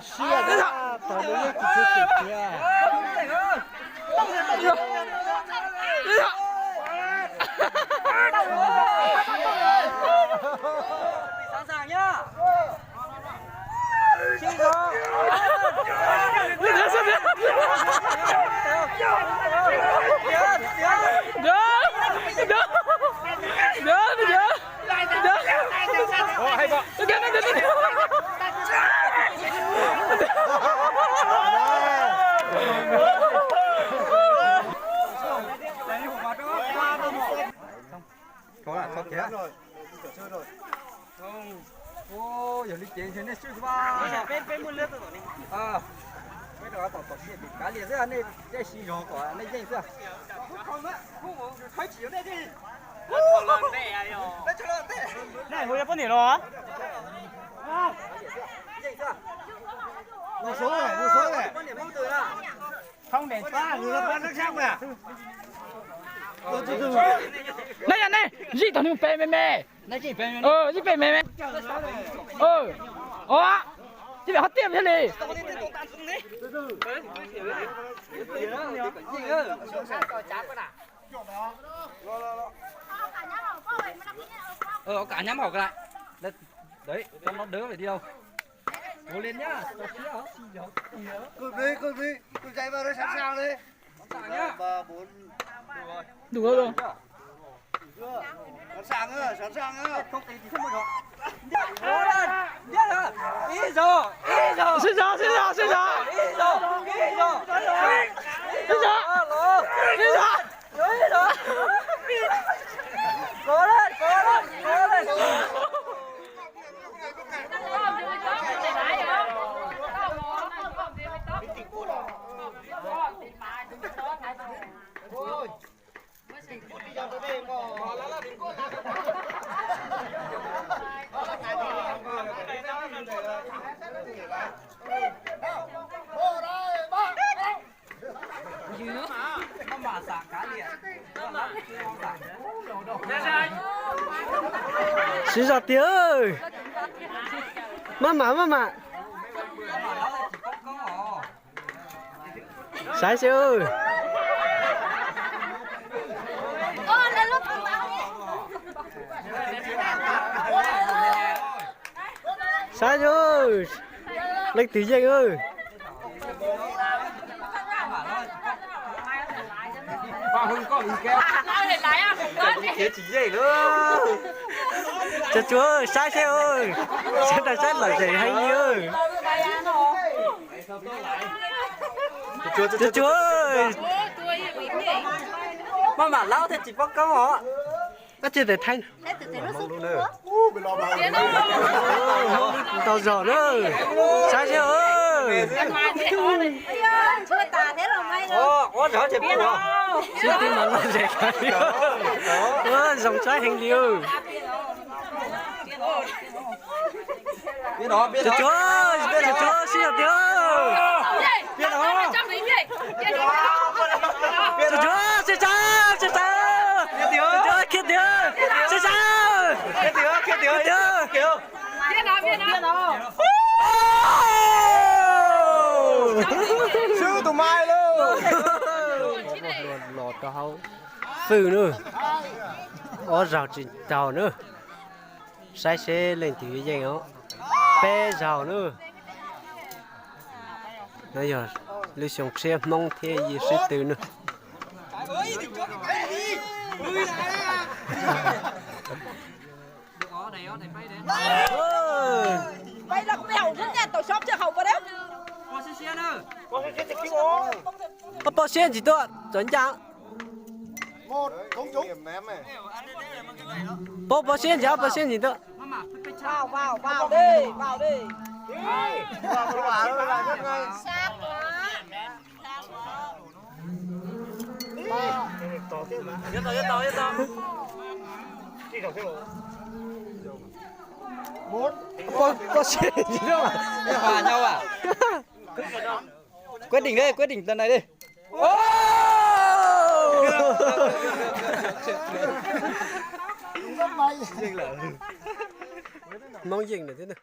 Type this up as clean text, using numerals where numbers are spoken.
xia đó tao lấy cái chút chút kia sẵn sàng nhá. Chịu rồi. có là thoát kìa không ô giờ đi chơi thế này chưa ba Bên muốn lướt rồi này. bây giờ tao tao xịt cá liền thế này cái xì nhỏ của này dây chưa Không á, không thấy chỉ đây đi. Này hồi phân rồi á. một số này Không để xa người ta nó sang nè. này anh này gì tao nu pe mẹ Này chỉ bên gì pe mẹ chỉ phải hot tiệm thế này cả nhắm vào cái lại. Đấy, con nó đỡ phải đi đâu. Cố lên nhá. cột đi chạy vào đây sẵn sàng đi ba bốn đủ rồi sẵn sàng á Không tí thì không một đó. Cố lên. Biết rồi. Ý rồi. xin chào Ý rồi. Cố lên. xin chào tía ơi mama sai xe ơi sai ơi lấy tí danh ơi ba hưng có ý kéo Thế chỉ dễ nữa. cho chúa ơi sai xe ơi xe ta chết là gì hay ơi cho chúa ơi Mà lao thì chỉ có câu hả? nó chưa thể thanh tao giỏi nữa sai xe ơi Có rõ thì biết rồi. xin tin mà nó dễ cái dòng trái hành liêu Biết đó, biết cho đó. chúa ơi cho chúa xin chào tía Biết đó. cho chúa xin chào cho chúa kia tía xin chào Kia tiểu. sư tụi mai luôn lọt tao phừ nữa ó rào chỉ tàu nữa sai xe lên thì cái gì đó bé rào nữa bây giờ lưu xong xe mong thế gì sẽ từ nữa Vậy là bèo rất nha, tôi shop cho hậu vào đấy. bao xe chỉ tôi chuẩn chẳng một không trúng ném này bao xe chỉ bao xe chỉ tôi Vào đi, vào đi. vào rất ngay Sát quá. bao xe chỉ tôi Hòa nhau à? Quyết định lần này đi. mong dừng được thế nào